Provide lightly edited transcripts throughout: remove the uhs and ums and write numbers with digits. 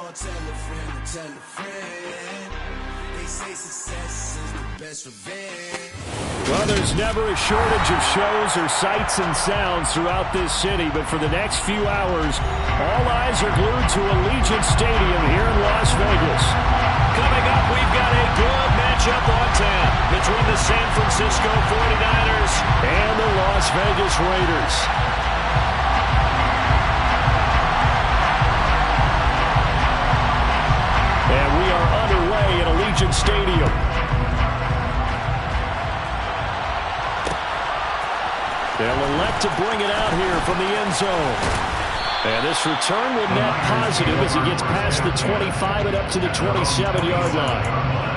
gonna tell a friend to tell a friend. They say success is the best revenge. Well, there's never a shortage of shows or sights and sounds throughout this city, but for the next few hours, all eyes are glued to Allegiant Stadium here in Las Vegas. Coming up, we've got a good matchup on tap between the San Francisco 49ers and the Las Vegas Raiders. And we are underway at Allegiant Stadium. They'll elect to bring it out here from the end zone. And this return will net positive as he gets past the 25 and up to the 27-yard line.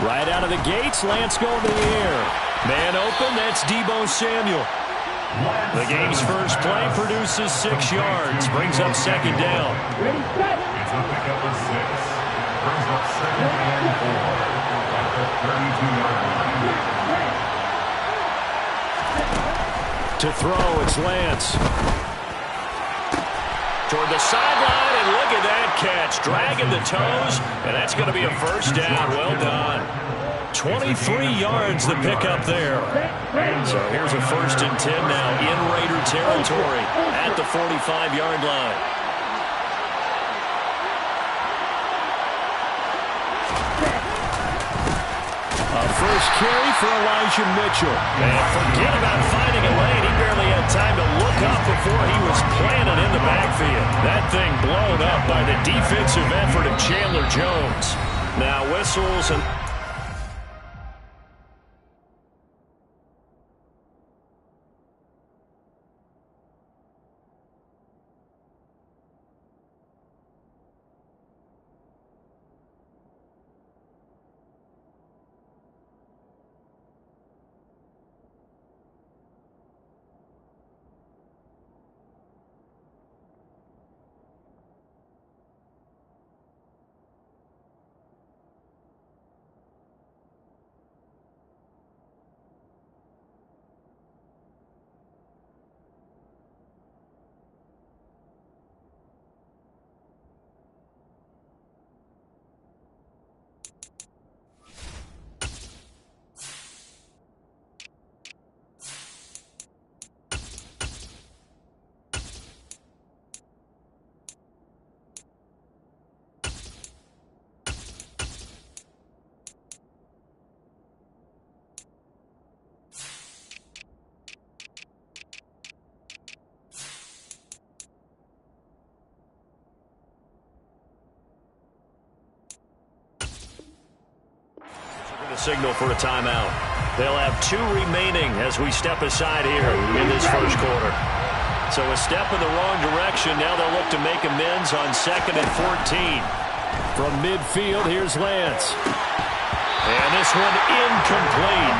Right out of the gates, Lance going to the air. Man open, that's Deebo Samuel. The game's first play produces 6 yards, brings up second down. It's a pickup of 6. Brings up second and 4 at the 32-yard line. To throw, it's Lance. Toward the sideline, and look at that catch. Dragging the toes, and that's going to be a first down. Well done. 23 yards the pickup there. So here's a 1st and 10 now in Raider territory at the 45-yard line. A first carry for Elijah Mitchell. And forget about finding a lane. He barely had time to look up before he was planted in the backfield. That thing blown up by the defensive effort of Chandler Jones. Now whistles and... signal for a timeout. They'll have 2 remaining as we step aside here in this first quarter. So a step in the wrong direction. Now they'll look to make amends on 2nd and 14. From midfield, here's Lance. And this one incomplete.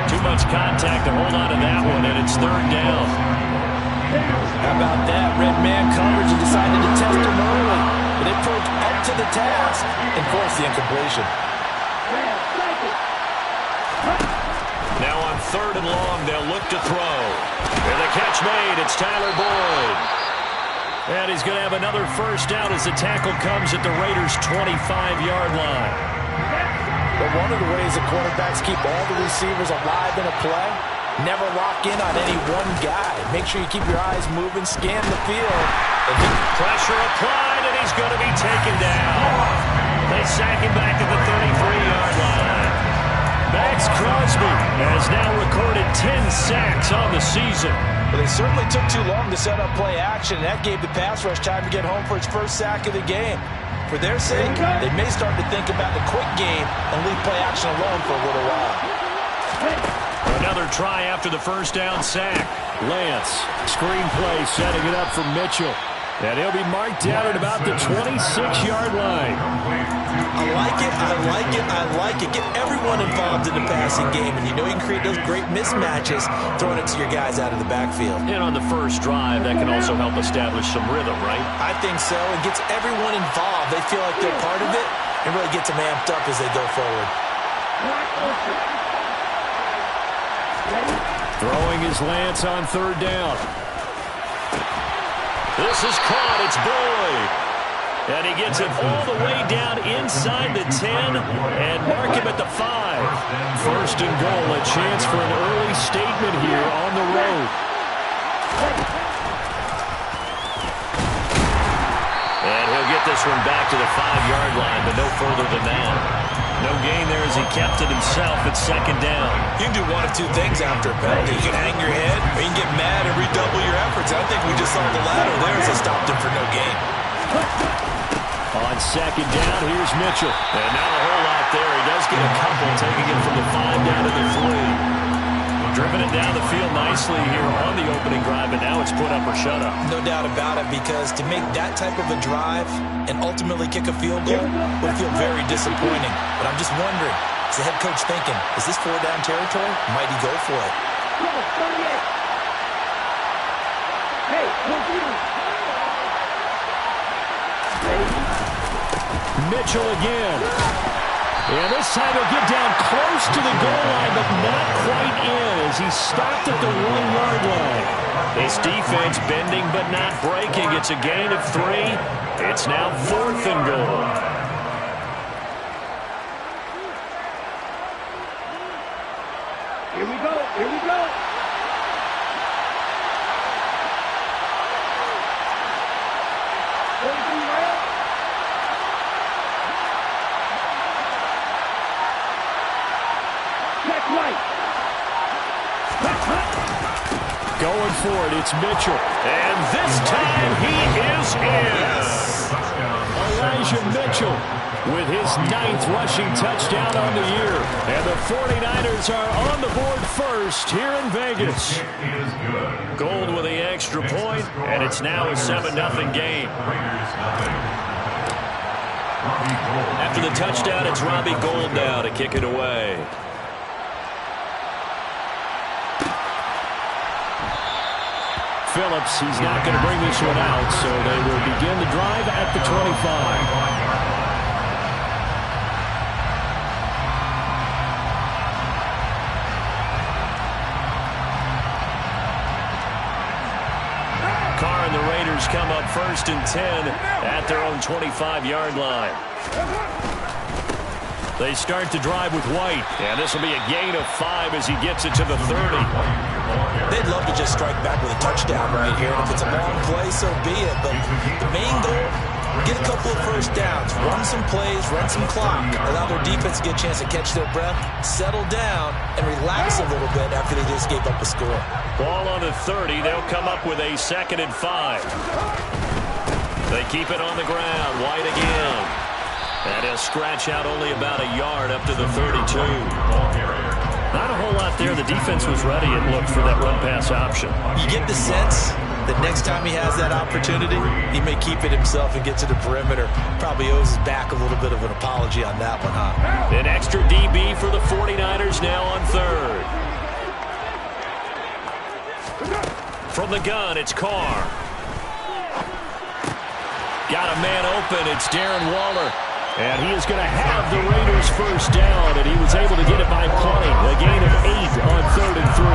Too much contact to hold on to that one, and it's 3rd down. How about that? Red man coverage and decided to test him early. But they proved up to the task and forced the incompletion. Now on 3rd and long, they'll look to throw. And the catch made, it's Tyler Boyd. And he's going to have another first down as the tackle comes at the Raiders' 25-yard line. But one of the ways the quarterbacks keep all the receivers alive in a play, never lock in on any one guy. Make sure you keep your eyes moving, scan the field. And pressure applied, and he's going to be taken down. They sack him back at the 33-yard line. Max Crosby has now recorded 10 sacks on the season. Well, they certainly took too long to set up play action, and that gave the pass rush time to get home for its first sack of the game. For their sake, they may start to think about the quick game and leave play action alone for a little while. Another try after the first down sack. Lance, screen play, setting it up for Mitchell. And he'll be marked down at about the 26-yard line. I like it, I like it, I like it. Get everyone involved in the passing game, and you know you can create those great mismatches throwing it to your guys out of the backfield. And on the first drive, that can also help establish some rhythm, right? I think so. It gets everyone involved. They feel like they're part of it and really gets them amped up as they go forward. Throwing his Lance on third down. This is caught. It's Boyd. And he gets it all the way down inside the 10 and mark him at the 5. First and goal, a chance for an early statement here on the road. And he'll get this one back to the 5-yard line, but no further than that. No gain there as he kept it himself at second down. You can do one of two things after a penalty. You can hang your head, or you can get mad and redouble your efforts. I think we just saw the latter there as they stopped him for no gain. On second down, here's Mitchell. And not a whole lot there. He does get a couple, taking it from the 5 down to the 3. Driven it down the field nicely here on the opening drive, but now it's put up or shut up. No doubt about it, because to make that type of a drive and ultimately kick a field goal would feel very disappointing. But I'm just wondering, is the head coach thinking, is this 4-down territory? Might he go for it? Mitchell again. And this time he'll get down close to the goal line, but not quite in as he stopped at the 1-yard line. This defense bending but not breaking. It's a gain of 3. It's now 4th and goal. Here we go. Here we go. Going for it, it's Mitchell. And this time he is in. Elijah Mitchell with his 9th rushing touchdown on the year. And the 49ers are on the board first here in Vegas. Gold with the extra point, and it's now a 7-0 game. After the touchdown, it's Robbie Gould now to kick it away. Phillips, he's not going to bring this one out, so they will begin the drive at the 25. Carr and the Raiders come up 1st and 10 at their own 25-yard line. They start the drive with White, and this will be a gain of 5 as he gets it to the 30. They'd love to just strike back with a touchdown right here, and if it's a long play, so be it. But the main goal, get a couple of first downs, run some plays, run some clock, allow their defense to get a chance to catch their breath, settle down, and relax a little bit after they just gave up a score. Ball on the 30. They'll come up with a 2nd and 5. They keep it on the ground. White again. And he'll scratch out only about a yard up to the 32. Not a whole lot there. The defense was ready, it looked, for that run-pass option. You get the sense that next time he has that opportunity, he may keep it himself and get to the perimeter. Probably owes his back a little bit of an apology on that one, huh? An extra DB for the 49ers now on 3rd. From the gun, it's Carr. Got a man open. It's Darren Waller. And he is going to have the Raiders first down, and he was able to get it by plenty. A gain of 8 on 3rd and 3.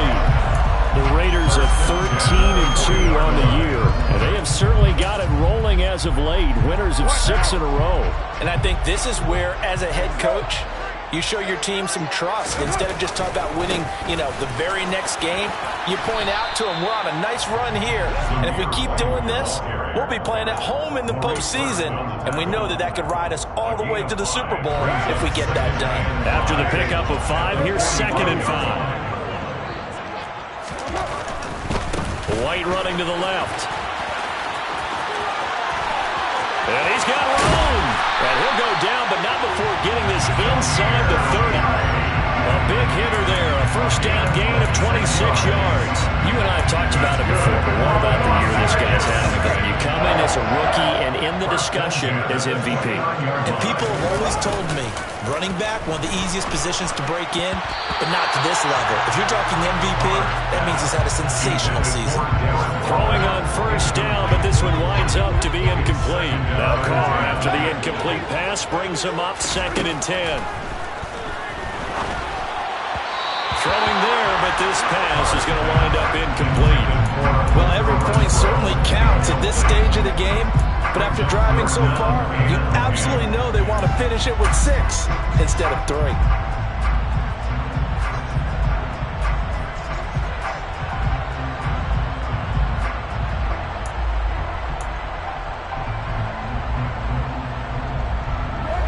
The Raiders at 13-2 on the year, and they have certainly got it rolling as of late. Winners of 6 in a row. And I think this is where, as a head coach, you show your team some trust. Instead of just talking about winning, the very next game, you point out to them, we're on a nice run here. And if we keep doing this, we'll be playing at home in the postseason. And we know that that could ride us all the way to the Super Bowl if we get that done. After the pickup of 5, here's 2nd and 5. White running to the left. And he's got room. And he'll go down, but not before getting this inside the 30. A big hitter there. A first down gain of 26 yards. You and I have talked about it before, but what about the year this guy's having? You come in as a discussion as MVP. And people have always told me, running back, one of the easiest positions to break in, but not to this level. If you're talking MVP, that means he's had a sensational season. Throwing on first down, but this one winds up to be incomplete. Now Carr, after the incomplete pass, brings him up 2nd and 10. Throwing there, but this pass is going to wind up incomplete. Well, every point certainly counts at this stage of the game, but after driving so far, you absolutely know they want to finish it with 6 instead of 3.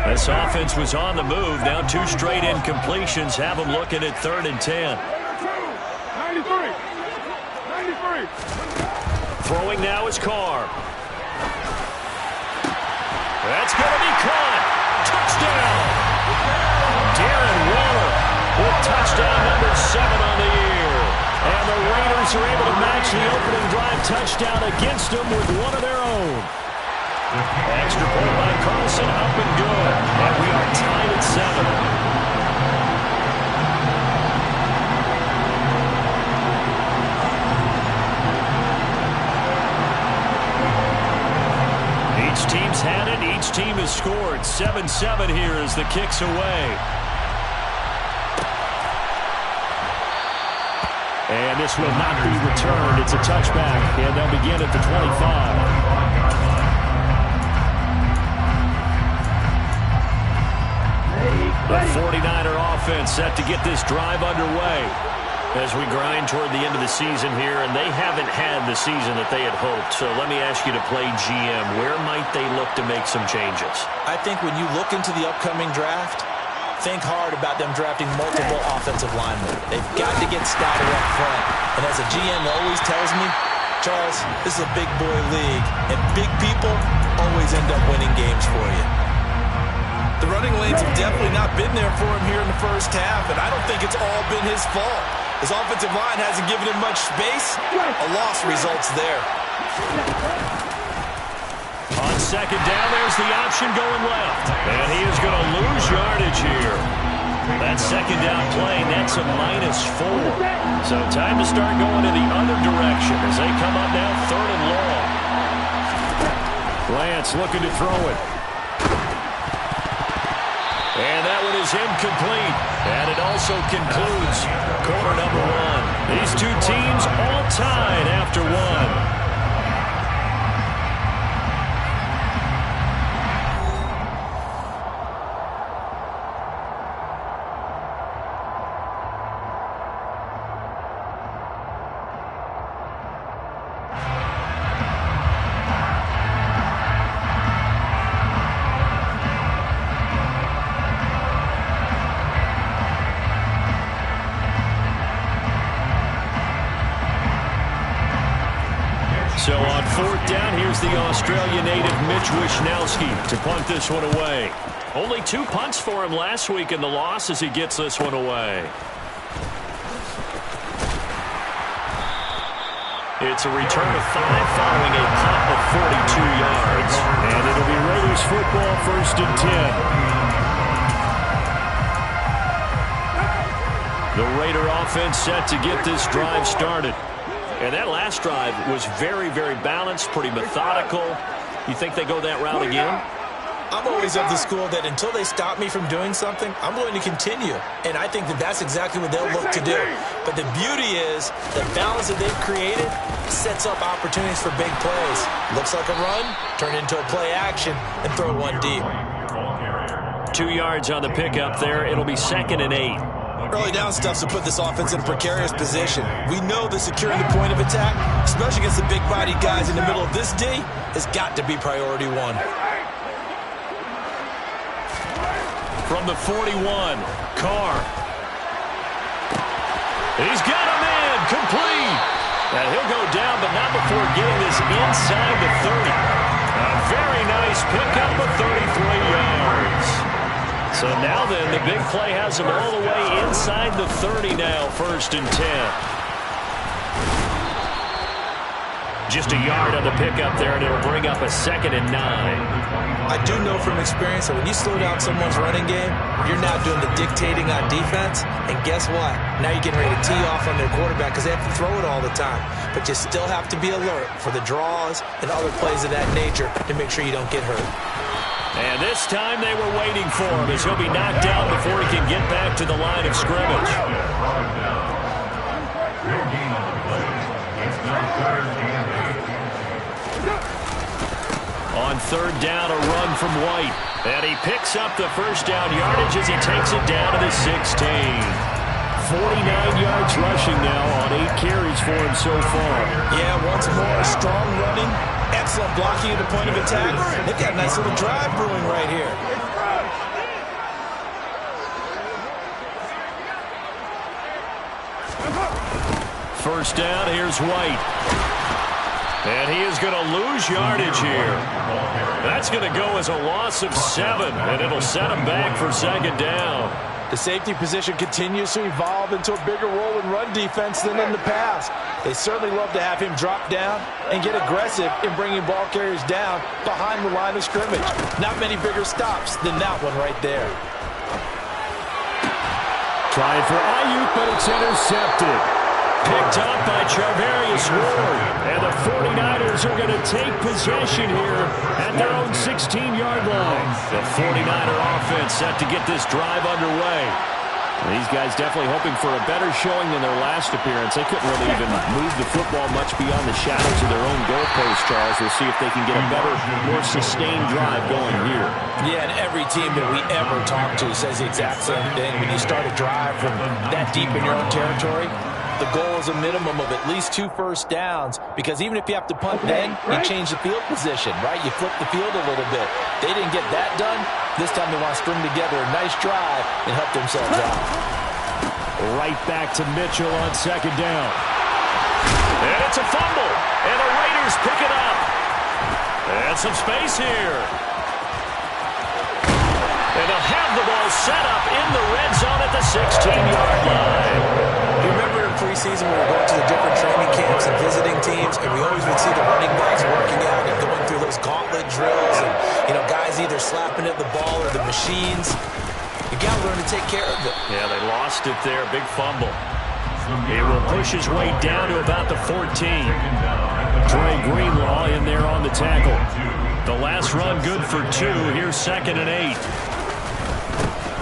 This offense was on the move. Now 2 straight incompletions have them looking at 3rd and 10. 93. Throwing now is Carr. That's going to be caught. Touchdown. Darren Waller with touchdown number 7 on the year. And the Raiders are able to match the opening drive touchdown against them with one of their own. Extra point by Carlson, up and good. And we are tied at 7. Each team's had it. Each team has scored. 7-7 here as the kick's away. And this will not be returned. It's a touchback, and they'll begin at the 25. The 49er offense set to get this drive underway as we grind toward the end of the season here, and they haven't had the season that they had hoped. So let me ask you to play GM. Where might they look to make some changes? I think when you look into the upcoming draft, think hard about them drafting multiple offensive linemen. They've got to get stouter up front. And as a GM always tells me, Charles, this is a big boy league, and big people always end up winning games for you. The running lanes have definitely not been there for him here in the first half, and I don't think it's all been his fault. His offensive line hasn't given him much space. A loss results there. On 2nd down, there's the option going left. And he is going to lose yardage here. That 2nd down play, that's a -4. So time to start going in the other direction as they come up now 3rd and long. Lance looking to throw it. And that one is incomplete. And it also concludes quarter number 1. These two teams all tied after 1. So on 4th down, here's the Australia native Mitch Wishnowsky to punt this one away. Only 2 punts for him last week in the loss as he gets this one away. It's a return of 5 following a punt of 42 yards. And it'll be Raiders football 1st and 10. The Raider offense set to get this drive started. And that last drive was very, very balanced, pretty methodical. You think they go that route again? I'm always of the school that until they stop me from doing something, I'm going to continue. And I think that that's exactly what they'll look to do. But the beauty is the balance that they've created sets up opportunities for big plays. Looks like a run, turn into a play action, and throw one deep. 2 yards on the pickup there. It'll be 2nd and 8. Early down stuff's to put this offense in a precarious position. We know that securing the point of attack, especially against the big-bodied guys in the middle of this D, has got to be priority 1. From the 41, Carr. He's got a man, complete. And he'll go down, but not before getting this inside the 30. A very nice pickup of 33 yards. So now then, the big play has him all the way inside the 30 now, 1st and 10. Just a yard on the pickup there, and it'll bring up a 2nd and 9. I do know from experience that when you slow down someone's running game, you're now doing the dictating on defense, and guess what? Now you're getting ready to tee off on their quarterback because they have to throw it all the time. But you still have to be alert for the draws and other plays of that nature to make sure you don't get hurt. And this time they were waiting for him as he'll be knocked down before he can get back to the line of scrimmage. On 3rd down, a run from White. And he picks up the first down yardage as he takes it down to the 16. 49 yards rushing now on 8 carries for him so far. Yeah, once more, strong running, excellent blocking at the point of attack. They've got a nice little drive brewing right here. First down, here's White. And he is going to lose yardage here. That's going to go as a loss of 7, and it'll set him back for 2nd down. The safety position continues to evolve into a bigger role in run defense than in the past. They certainly love to have him drop down and get aggressive in bringing ball carriers down behind the line of scrimmage. Not many bigger stops than that one right there. Trying for Ayuk, but it's intercepted. Picked up by Charvarius Ward. And the 49ers are going to take possession here at their own 16-yard line. The 49er offense set to get this drive underway. These guys definitely hoping for a better showing than their last appearance. They couldn't really even move the football much beyond the shadows of their own goalpost, Charles. We'll see if they can get a better, more sustained drive going here. Yeah, and every team that we ever talk to says the exact same thing. When you start a drive from that deep in your own territory, the goal is a minimum of at least 2 first downs, because even if you have to punt then, you change the field position, right? You flip the field a little bit. They didn't get that done. This time they want to string together a nice drive and help themselves out. Right back to Mitchell on 2nd down. And it's a fumble, and the Raiders pick it up. And some space here. And they'll have the ball set up in the red zone at the 16-yard line. You remember in preseason we were going to the different training camps and visiting teams, and we always would see the running backs working out and going through those gauntlet drills, and guys either slapping at the ball or the machines. You got to learn to take care of it. Yeah, they lost it there. Big fumble. He will push his way down to about the 14. Dre Greenlaw in there on the tackle. The last run good for 2. Here's 2nd and 8.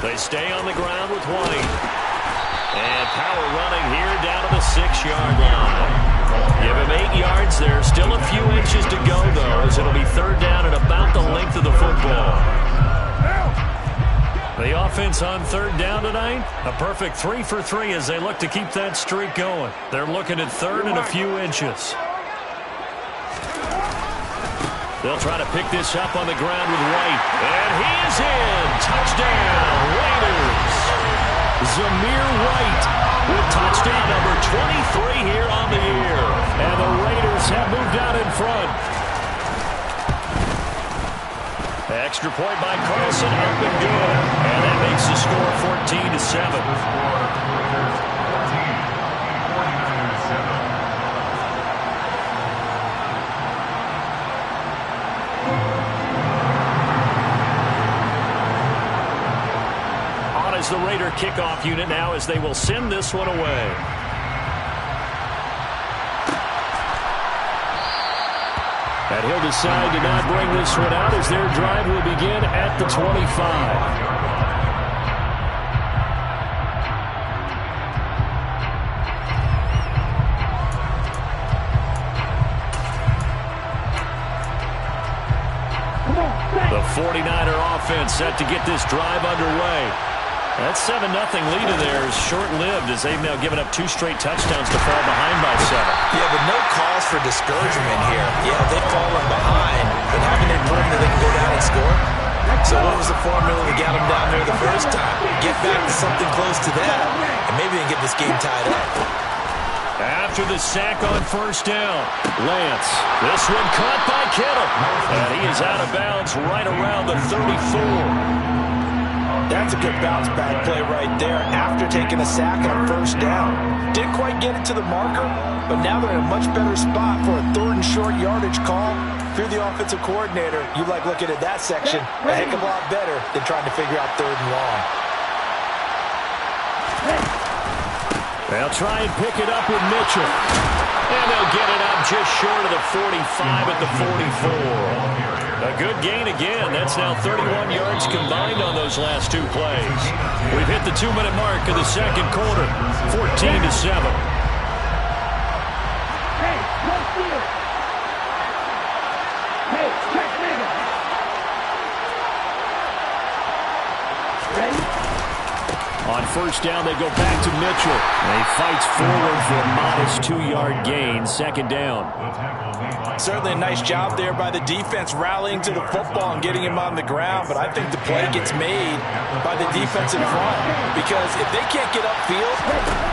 They stay on the ground with White. And power running here down to the 6-yard line. Give him 8 yards there. Still a few inches to go, though, as it'll be 3rd down at about the length of the football. The offense on 3rd down tonight, a perfect 3 for 3 as they look to keep that streak going. They're looking at 3rd and a few inches. They'll try to pick this up on the ground with White. And he is in. Touchdown, Raiders. Zamir White with touchdown number 23 here on the year. And the Raiders have moved out in front. Extra point by Carlson, up and good. And that makes the score 14-7. Is the Raider kickoff unit now as they will send this one away. And he'll decide to not bring this one out as their drive will begin at the 25. The 49er offense set to get this drive underway. That 7-0 lead of theirs short-lived as they've now given up 2 straight touchdowns to fall behind by 7. Yeah, but no cause for discouragement here. Yeah, they've fallen behind, but haven't they proven that they can go down and score? So what was the formula that got them down there the first time? Get back to something close to that, and maybe they can get this game tied up. After the sack on 1st down, Lance. This one caught by Kittle. And he is out of bounds right around the 34. That's a good bounce back play right there after taking a sack on 1st down. Didn't quite get it to the marker, but now they're in a much better spot for a 3rd and short short yardage call, if you're the offensive coordinator, you like looking at that section a heck of a lot better than trying to figure out 3rd and long. They'll try and pick it up with Mitchell. And they'll get it up just short of the 45 at the 44. A good gain again. That's now 31 yards combined on those last 2 plays. We've hit the 2-minute mark of the second quarter, 14-7. Hey, let's do it. Hey, check nigga. Ready? On first down, they go back to Mitchell. He fights forward for a modest 2-yard gain, second down. Certainly a nice job there by the defense rallying to the football and getting him on the ground, but I think the play gets made by the defense in front because if they can't get upfield,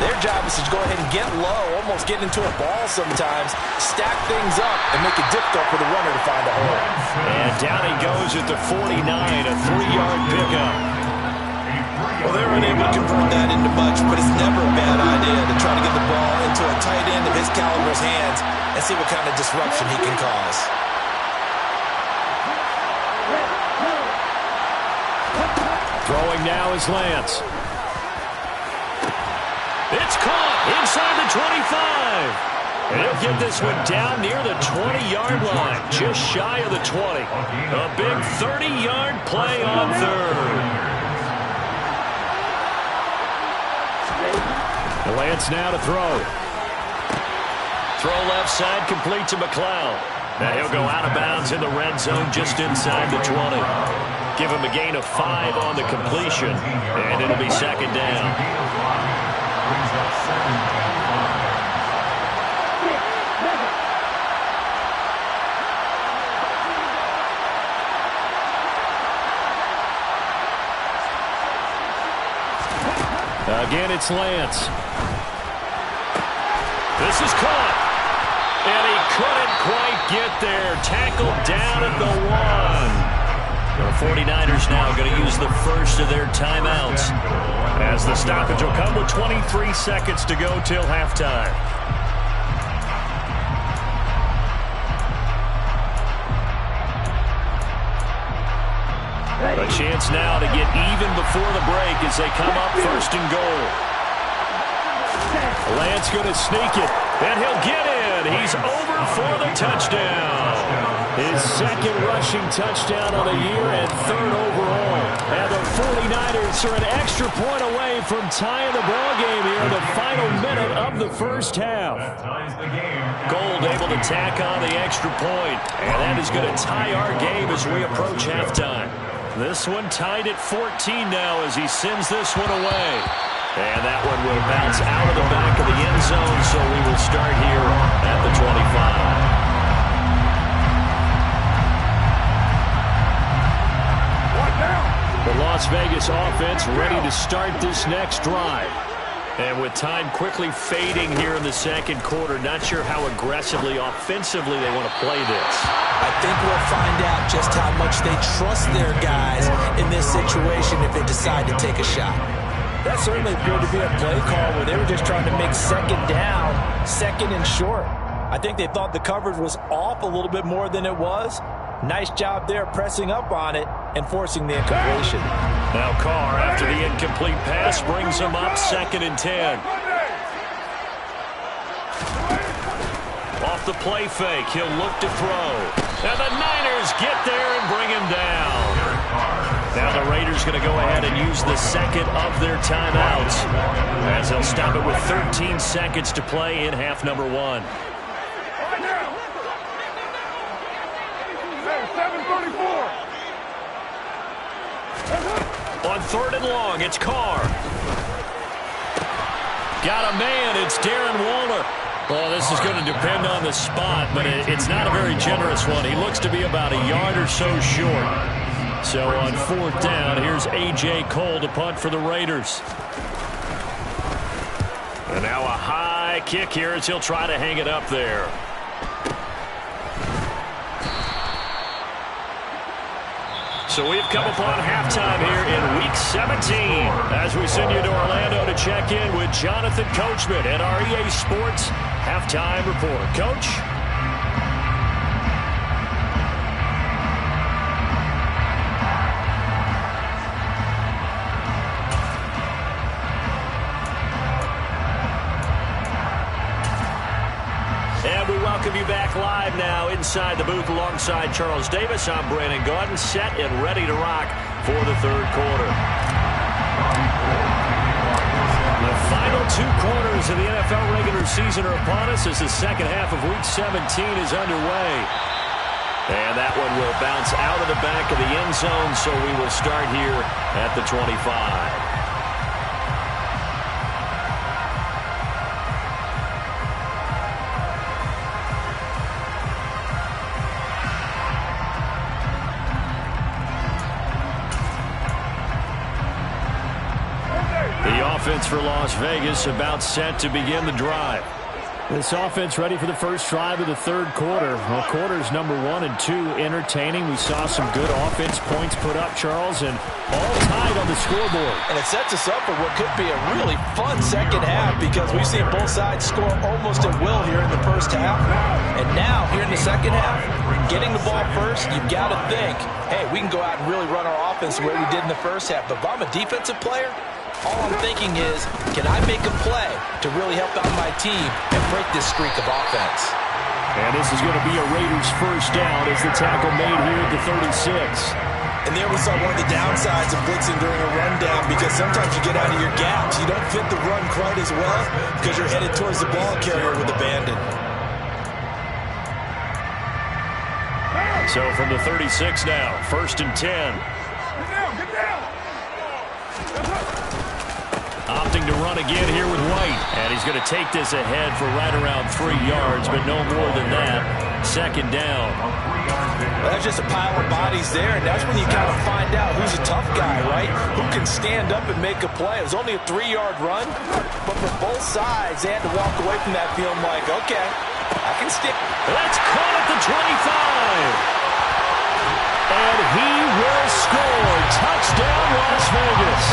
their job is to go ahead and get low, almost get into a ball sometimes, stack things up, and make it difficult for the runner to find a hole. And down he goes at the 49, a 3-yard pickup. Well, they were unable to convert that into much, but it's never a bad idea to try to get the ball into a tight end of his caliber's hands and see what kind of disruption he can cause. Throwing now is Lance. It's caught inside the 25. He'll get this one down near the 20-yard line, just shy of the 20. A big 30-yard play on 3rd. Lance now to throw. Throw left side, complete to McLeod. And he'll go out of bounds in the red zone just inside the 20. Give him a gain of 5 on the completion, and it'll be second down. Again, it's Lance. This is caught. And he couldn't quite get there. Tackled down at the 1. The 49ers now going to use the first of their timeouts, as the stoppage will come with 23 seconds to go till halftime. A chance now to get even before the break as they come up 1st and goal. Lance going to sneak it, and he'll get in. He's over for the touchdown. His 2nd rushing touchdown of the year and 3rd overall. And the 49ers are an extra point away from tying the ballgame here in the final minute of the first half. Gold able to tack on the extra point, and that is going to tie our game as we approach halftime. This one tied at 14 now as he sends this one away. And that one will bounce out of the back of the end zone, so we will start here at the 25. The Las Vegas offense ready to start this next drive. And with time quickly fading here in the second quarter, not sure how aggressively, offensively they want to play this. I think we'll find out just how much they trust their guys in this situation if they decide to take a shot. That certainly appeared to be a play call where they were just trying to make second down, 2nd and short. I think they thought the coverage was off a little bit more than it was. Nice job there pressing up on it and forcing the incompletion. Now Carr, after the incomplete pass, brings him up 2nd and 10. Off the play fake, he'll look to throw. And the Niners get there and bring him down. Now the Raiders going to go ahead and use the 2nd of their timeouts, as they'll stop it with 13 seconds to play in half number 1. On 3rd and long, it's Carr. Got a man, it's Darren Waller. Well, this is going to depend on the spot, but it's not a very generous one. He looks to be about a yard or so short. So on 4th down, here's A.J. Cole to punt for the Raiders. And now a high kick here as he'll try to hang it up there. So we've come upon halftime here in Week 17 as we send you to Orlando to check in with Jonathan Coachman at our EA Sports Halftime Report. Coach? drive now inside the booth alongside Charles Davis. I'm Brandon Gaudin, set and ready to rock for the third quarter. The final 2 quarters of the NFL regular season are upon us as the second half of Week 17 is underway. And that one will bounce out of the back of the end zone, so we will start here at the 25. Offense for Las Vegas about set to begin the drive. This offense ready for the first drive of the third quarter. Well, quarters number 1 and 2 entertaining. We saw some good offense points put up, Charles, and all tied on the scoreboard. And it sets us up for what could be a really fun second half because we've seen both sides score almost at will here in the first half. And now, here in the second half, getting the ball first, you've got to think, hey, we can go out and really run our offense the way we did in the first half. But if I'm a defensive player, all I'm thinking is, can I make a play to really help out my team and break this streak of offense? And this is going to be a Raiders first down as the tackle made here at the 36. And there we saw one of the downsides of blitzing during a rundown because sometimes you get out of your gaps. You don't fit the run quite as well because you're headed towards the ball carrier with abandon. So from the 36 now, 1st and 10. Get down! Opting to run again here with White. And he's going to take this ahead for right around 3 yards, but no more than that. 2nd down. Well, that's just a pile of bodies there, and that's when you kind of find out who's a tough guy, right? Who can stand up and make a play. It was only a 3-yard run, but for both sides, they had to walk away from that feeling like, okay, I can stick. That's caught at the 25. And he will score. Touchdown, Las Vegas.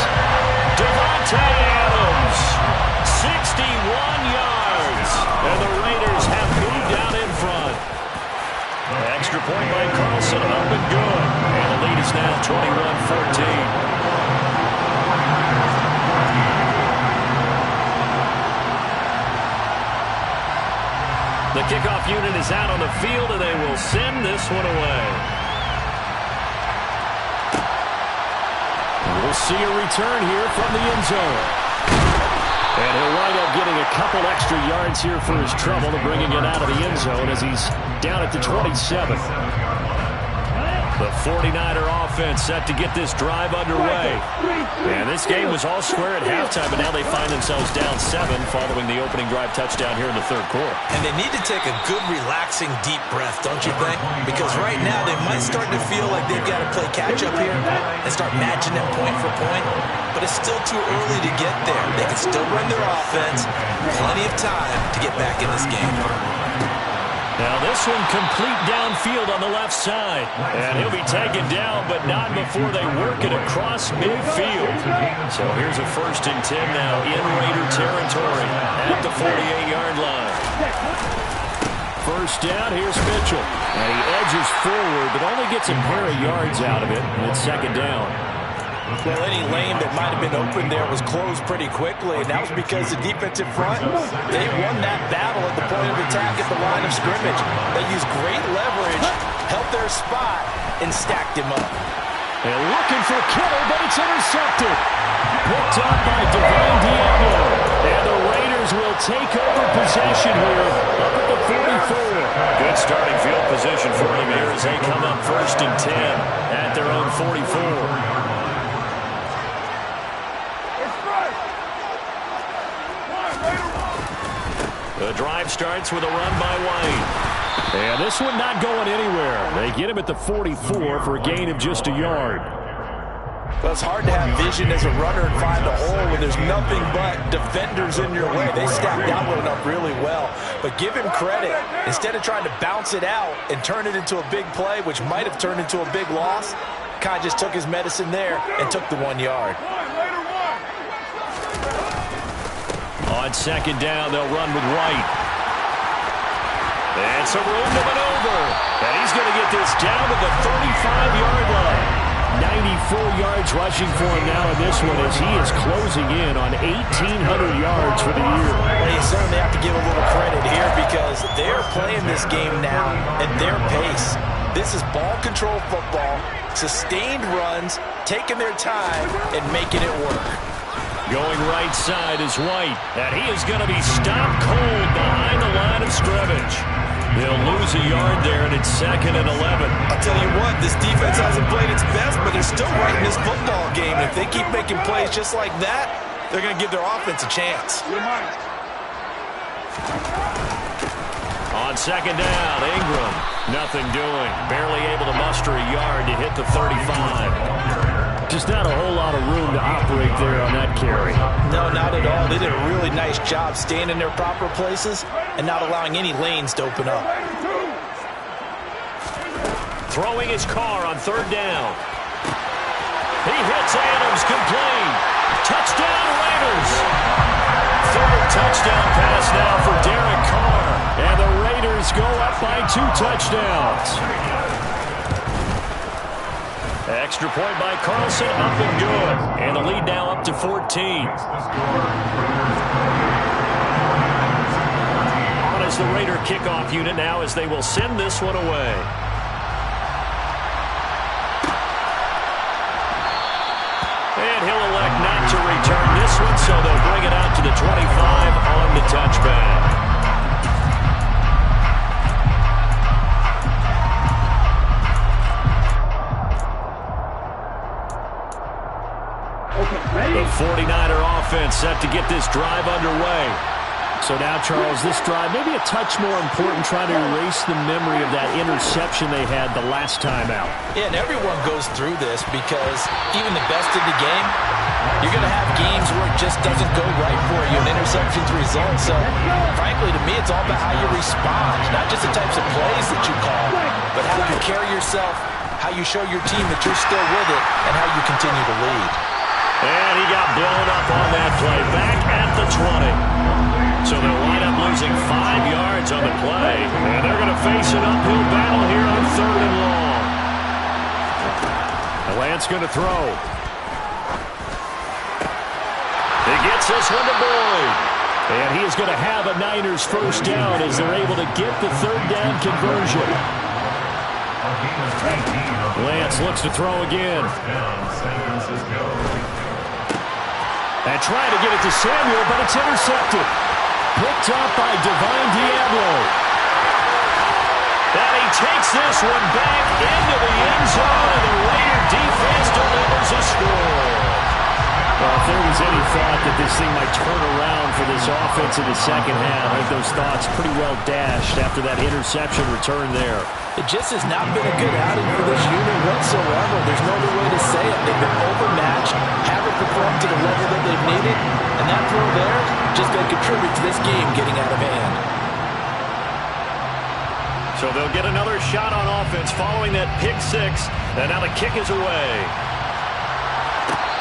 Davante Adams, 61 yards. And the Raiders have moved out in front. Extra point by Carlson, up and good. And the lead is now 21-14. The kickoff unit is out on the field, and they will send this one away. We'll see a return here from the end zone. And he'll wind up getting a couple extra yards here for his trouble and bringing it out of the end zone as he's down at the 27. The 49er offense set to get this drive underway. And this game was all square at halftime, but now they find themselves down 7 following the opening drive touchdown here in the third quarter. And they need to take a good, relaxing, deep breath, don't you think? Because right now they might start to feel like they've got to play catch-up here and start matching them point for point. But it's still too early to get there. They can still run their offense. Plenty of time to get back in this game. Now this one complete downfield on the left side. And he'll be taken down, but not before they work it across midfield. So here's a 1st and 10 now in Raider territory at the 48-yard line. First down, here's Mitchell. And he edges forward, but only gets a pair of yards out of it. And it's 2nd down. Well, any lane that might have been open there was closed pretty quickly, and that was because the defensive front, they won that battle at the point of attack at the line of scrimmage. They used great leverage, held their spot, and stacked him up. And looking for Kittle, but it's intercepted. Picked up by Devine Diablo. And the Raiders will take over possession here up at the 44. Good starting field position for them here as they come up 1st and 10 at their own 44. The drive starts with a run by White. And this one not going anywhere. They get him at the 44 for a gain of just a yard. Well, it's hard to have vision as a runner and find a hole when there's nothing but defenders in your way. They stacked that one up really well. But give him credit. Instead of trying to bounce it out and turn it into a big play, which might have turned into a big loss, Kai just took his medicine there and took the 1 yard. On 2nd down, they'll run with White. And some room to maneuver. And he's going to get this down to the 35-yard line. 94 yards rushing for him now in this one as he is closing in on 1,800 yards for the year. Well, you certainly have to give a little credit here because they're playing this game now at their pace. This is ball control football, sustained runs, taking their time, and making it work. Going right side is White, and he is going to be stopped cold behind the line of scrimmage. They'll lose a yard there, and it's 2nd and 11. I'll tell you what, this defense hasn't played its best, but they're still right in this football game. If they keep making plays just like that, they're going to give their offense a chance. On 2nd down, Ingram, nothing doing. Barely able to muster a yard to hit the 35. Just not a whole lot of room to operate there on that carry. No, not at all. They did a really nice job staying in their proper places and not allowing any lanes to open up. Throwing his car on 3rd down. He hits Adams, complete. Touchdown, Raiders. 3rd touchdown pass now for Derek Carr. And the Raiders go up by 2 touchdowns. Extra point by Carlson, up and good. And the lead now up to 14. On as the Raider kickoff unit now as they will send this one away. And he'll elect not to return this one, so they'll bring it out to the 25 on the touchback. The 49er offense set to get this drive underway. So now, Charles, this drive maybe a touch more important, trying to erase the memory of that interception they had the last time out. Yeah, and everyone goes through this because even the best in the game, you're going to have games where it just doesn't go right for you, and interceptions result. So, frankly, to me, it's all about how you respond, not just the types of plays that you call, but how you carry yourself, how you show your team that you're still with it, and how you continue to lead. And he got blown up on that play, back at the 20. So they'll wind up losing 5 yards on the play. And they're going to face an uphill battle here on 3rd and long. The Lance going to throw. He gets this one to Boyd. And he is going to have a Niners first down as they're able to get the 3rd down conversion. Lance looks to throw again. And trying to get it to Samuel, but it's intercepted. Picked up by Divine Diablo. And he takes this one back into the end zone, and the Raider defense delivers a score. Well, if there was any thought that this thing might turn around for this offense in the second half, I think those thoughts pretty well dashed after that interception return there. It just has not been a good outing for this unit whatsoever. There's no other way to say it. They've been overmatched, haven't performed to the level that they've needed, and that throw there just going to contribute to this game getting out of hand. So they'll get another shot on offense following that pick 6, and now the kick is away.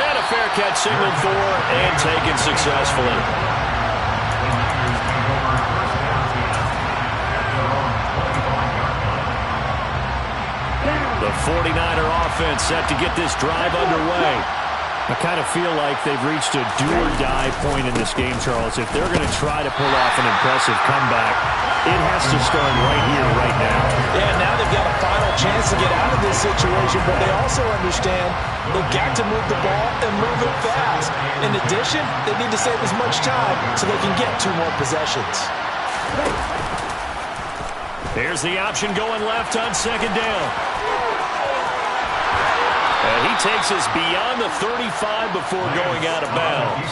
And a fair catch signaled for and taken successfully. The 49er offense set to get this drive underway. I kind of feel like they've reached a do-or-die point in this game, Charles. If they're going to try to pull off an impressive comeback, it has to start right here, right now. Yeah, now they've got a final chance to get out of this situation, but they also understand they've got to move the ball and move it fast. In addition, they need to save as much time so they can get 2 more possessions. Here's the option going left on 2nd down. And he takes us beyond the 35 before going out of bounds.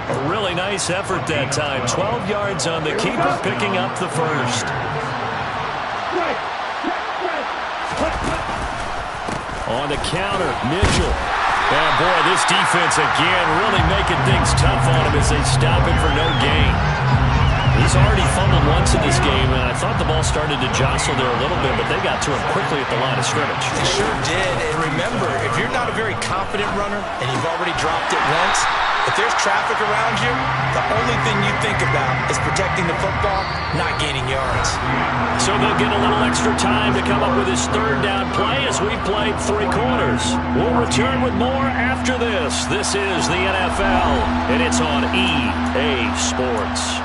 A really nice effort that time. 12 yards on the keeper, picking up the first. On the counter, Mitchell. And boy, this defense again really making things tough on him as they stop him for no gain. He's already fumbled once in this game, and I thought the ball started to jostle there a little bit, but they got to him quickly at the line of scrimmage. They sure did. And remember, if you're not a very confident runner and you've already dropped it once, if there's traffic around you, the only thing you think about is protecting the football, not gaining yards. So they'll get a little extra time to come up with his third down play as we played 3 quarters. We'll return with more after this. This is the NFL, and it's on EA Sports.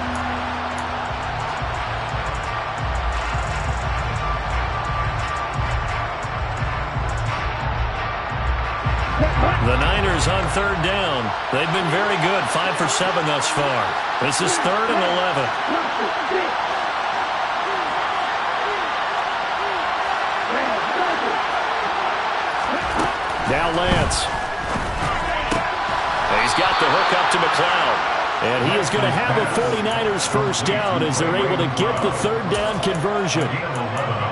The Niners on third down. They've been very good, 5 for 7 thus far. This is 3rd and 11. Now Lance. He's got the hook up to McLeod. And he is going to have a 49ers first down as they're able to get the third down conversion.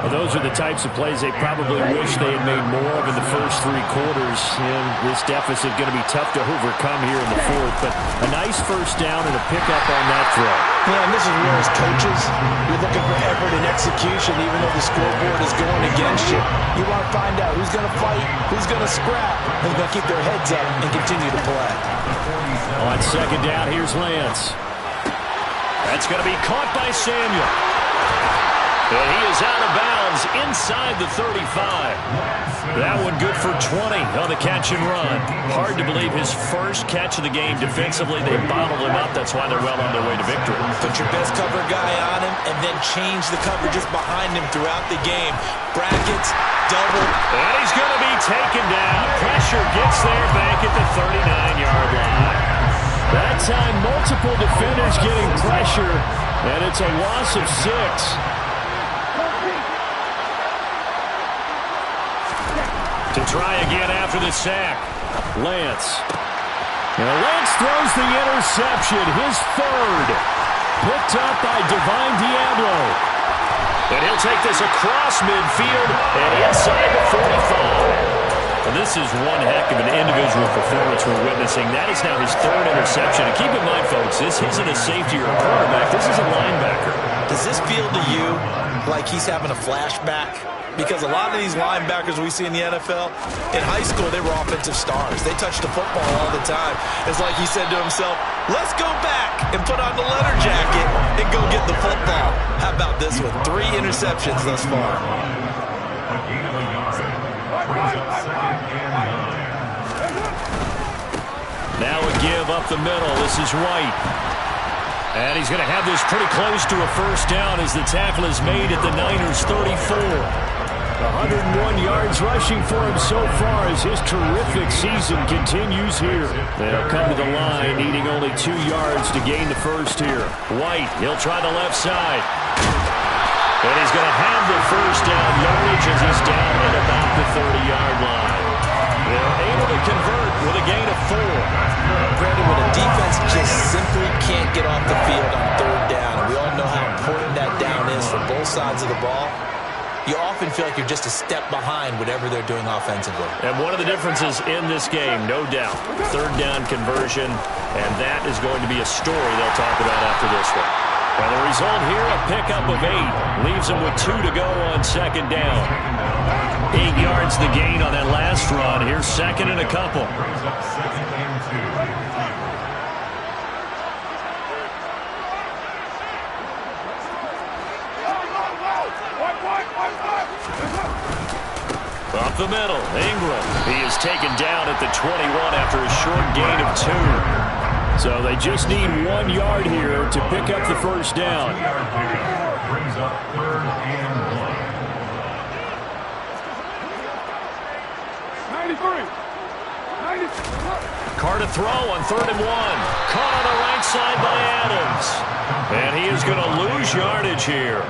Well, those are the types of plays they probably wish they had made more of in the first 3 quarters. And this deficit going to be tough to overcome here in the 4th. But a nice first down and a pickup on that throw. Yeah, and this is where as coaches, you're looking for effort and execution, even though the scoreboard is going against you. You want to find out who's going to fight, who's going to scrap, who's going to keep their heads up and continue to play. On second down, here's Lance. That's going to be caught by Samuel. And he is out of bounds inside the 35. That one good for 20 on the catch and run. Hard to believe his first catch of the game. Defensively, they bottled him up. That's why they're well on their way to victory. Put your best cover guy on him and then change the coverages behind him throughout the game. Brackets, double. And he's going to be taken down. Pressure gets there back at the 39-yard line. That time, multiple defenders getting pressure, and it's a loss of 6. To try again after the sack, Lance. And Lance throws the interception, his 3rd. Picked up by Divine Diablo. And he'll take this across midfield and inside the 45. Well, this is one heck of an individual performance we're witnessing. That is now his 3rd interception. And keep in mind, folks, this isn't a safety or a quarterback. This is a linebacker. Does this feel to you like he's having a flashback? Because a lot of these linebackers we see in the NFL, in high school, they were offensive stars. They touched the football all the time. It's like he said to himself, let's go back and put on the leather jacket and go get the football. How about this one? 3 interceptions thus far. Now a give up the middle. This is White. And he's going to have this pretty close to a first down as the tackle is made at the Niners' 34. 101 yards rushing for him so far as his terrific season continues here. They'll come to the line needing only 2 yards to gain the first here. White, he'll try the left side. And he's going to have the first down yardage as he's down at about the 30-yard line. They're able to convert with a gain of 4. Brandon, when a defense just simply can't get off the field on third down, and we all know how important that down is for both sides of the ball, you often feel like you're just a step behind whatever they're doing offensively. And one of the differences in this game, no doubt, third down conversion, and that is going to be a story they'll talk about after this one. Well, the result here, a pickup of 8. Leaves them with 2 to go on second down. 8 yards the gain on that last run. Here's second and a couple. Up the middle, Ingram. He is taken down at the 21 after a short gain of 2. So they just need 1 yard here to pick up the first down. Brings up 3rd and 1. 93. Carr to throw on 3rd and 1. Caught on the right side by Adams. And he is going to lose yardage here.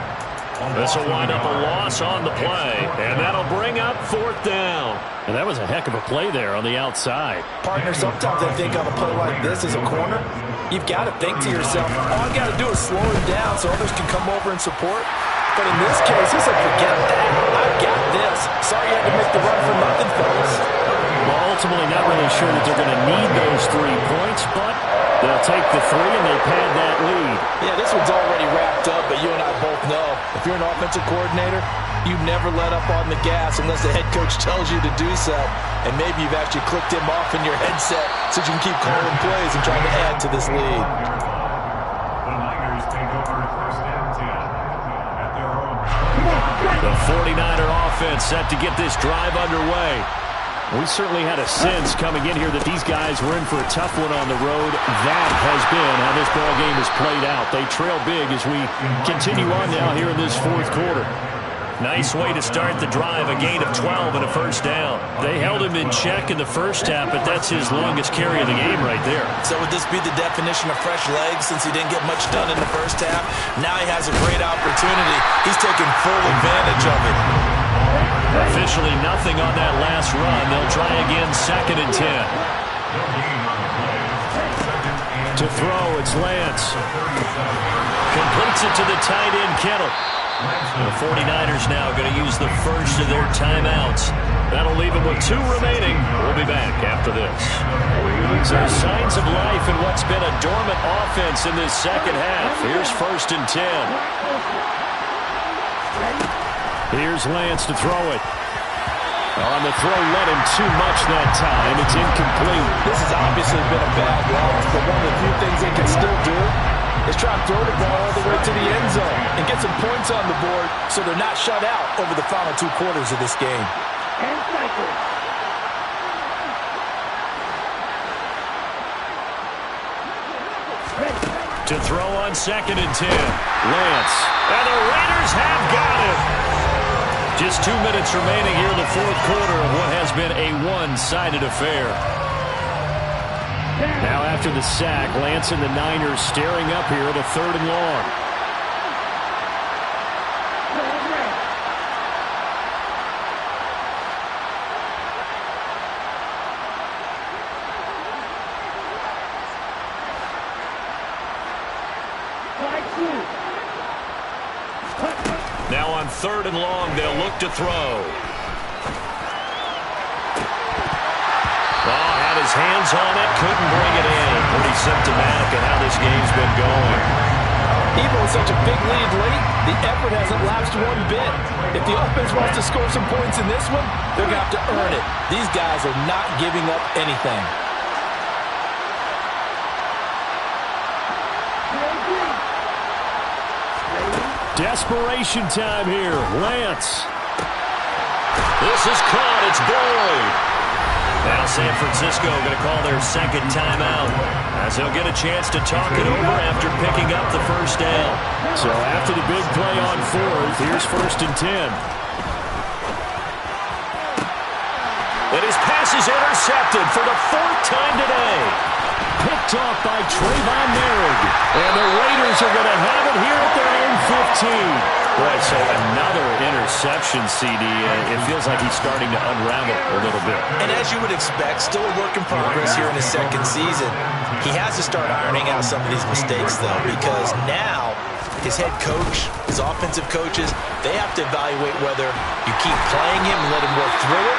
This will wind up a loss on the play, and that'll bring up 4th down. And that was a heck of a play there on the outside. Partner, sometimes I think on a play like this as a corner, you've got to think to yourself, all I got to do is slow him down so others can come over and support. But in this case, he's like, forget that. I've got this. Sorry you had to make the run for nothing, fellas. Well, ultimately not really sure that they're going to need those 3 points, but They'll take the three, and they pad that lead. Yeah, this one's already wrapped up, but you and I both know if you're an offensive coordinator, you never let up on the gas unless the head coach tells you to do so. And maybe you've actually clicked him off in your headset so you can keep calling plays and trying to add to this lead. The Niners take over first and 10 at their own. The 49er offense set to get this drive underway. We certainly had a sense coming in here that these guys were in for a tough one on the road. That has been how this ball game has played out. They trail big as we continue on now here in this fourth quarter. Nice way to start the drive, a gain of 12 and a first down. They held him in check in the first half, but that's his longest carry of the game right there. So would this be the definition of fresh legs since he didn't get much done in the first half? Now he has a great opportunity. He's taking full advantage of it. Officially nothing on that last run. They'll try again, 2nd and 10. To throw, it's Lance. Completes it to the tight end, Kittle. The 49ers now going to use the first of their timeouts. That'll leave them with 2 remaining. We'll be back after this. So signs of life in what's been a dormant offense in this second half. Here's 1st and 10. Here's Lance to throw it. On the throw, let him too much that time. It's incomplete. This has obviously been a bad loss, but one of the few things they can still do is try and throw the ball all the way to the end zone and get some points on the board so they're not shut out over the final 2 quarters of this game. To throw on 2nd and 10. Lance. And the Raiders have got it. Just 2 minutes remaining here in the fourth quarter of what has been a one-sided affair. Now after the sack, Lance and the Niners staring up here at a 3rd and long. Now on 3rd and long, they'll look to throw. Oh, had his hands on it, couldn't bring it in. Pretty symptomatic of how this game's been going. Even with such a big lead late, the effort hasn't lapsed one bit. If the offense wants to score some points in this one, they're going to have to earn it. These guys are not giving up anything. Desperation time here. Lance. This is caught. It's Boyd. Now San Francisco going to call their 2nd timeout as they'll get a chance to talk it over after picking up the first down. So after the big play on 4th, here's 1st and 10. And his pass is intercepted for the 4th time today. Picked off by Trayvon Merrick. And the Raiders are going to have it here at their own 15. Boy, so another interception, CD. It feels like he's starting to unravel a little bit. And as you would expect, still a work in progress here in his 2nd season. He has to start ironing out some of these mistakes, though, because now his head coach, his offensive coaches, they have to evaluate whether you keep playing him and let him work through it,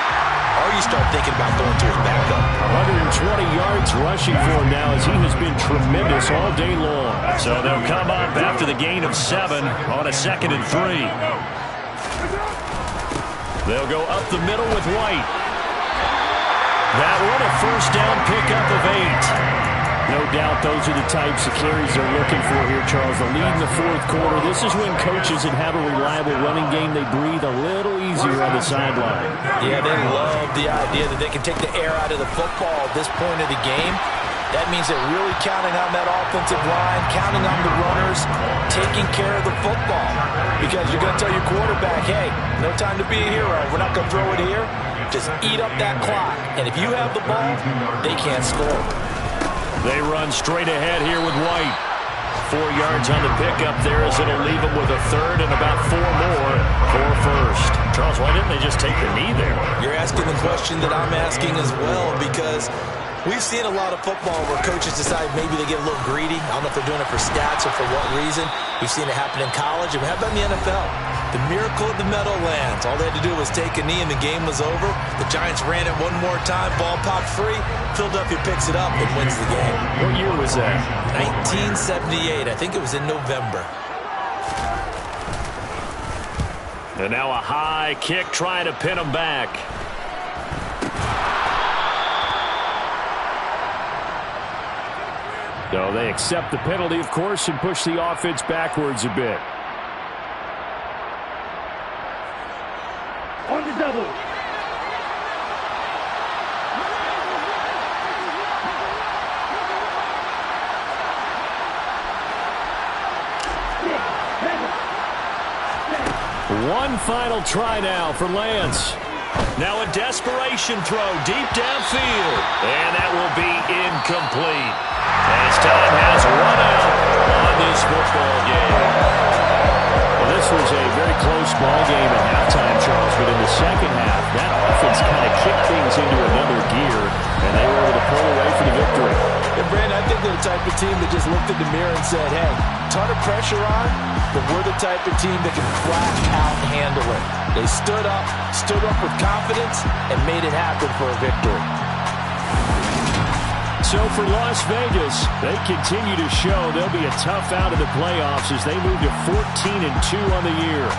or you start thinking about going to his backup. 120 yards rushing for him now as he has been tremendous all day long. So they'll come up after the gain of 7 on a 2nd and 3. They'll go up the middle with White. That one a first down pickup of 8. No doubt those are the types of carries they're looking for here, Charles. The lead in the fourth quarter. This is when coaches that have a reliable running game, they breathe a little easier on the sideline. Yeah, they love the idea that they can take the air out of the football at this point of the game. That means they're really counting on that offensive line, counting on the runners, taking care of the football. Because you're going to tell your quarterback, hey, no time to be a hero. We're not going to throw it here. Just eat up that clock. And if you have the ball, they can't score. They run straight ahead here with White. 4 yards on the pickup there as it'll leave them with a 3rd and about 4 more for 1st. Charles, why didn't they just take the knee there? You're asking the question that I'm asking as well, because we've seen a lot of football where coaches decide maybe they get a little greedy. I don't know if they're doing it for stats or for what reason. We've seen it happen in college, and we have done in the NFL. The miracle of the Meadowlands. All they had to do was take a knee and the game was over. The Giants ran it one more time. Ball popped free. Philadelphia picks it up and wins the game. What year was that? 1978. I think it was in November. And now a high kick trying to pin him back. So they accept the penalty, of course, and push the offense backwards a bit. On the double. One final try now for Lance. Now a desperation throw deep downfield. And that will be incomplete. As time has run out on this football game. Well, this was a very close ball game at halftime, Charles, but in the second half, that offense kind of kicked things into another gear, and they were able to pull away for the victory. Yeah, Brandon, I think they're the type of team that just looked in the mirror and said, hey, ton of pressure on, but we're the type of team that can flat out handle it. They stood up with confidence, and made it happen for a victory. So for Las Vegas, they continue to show they'll be a tough out in the playoffs as they move to 14-2 on the year.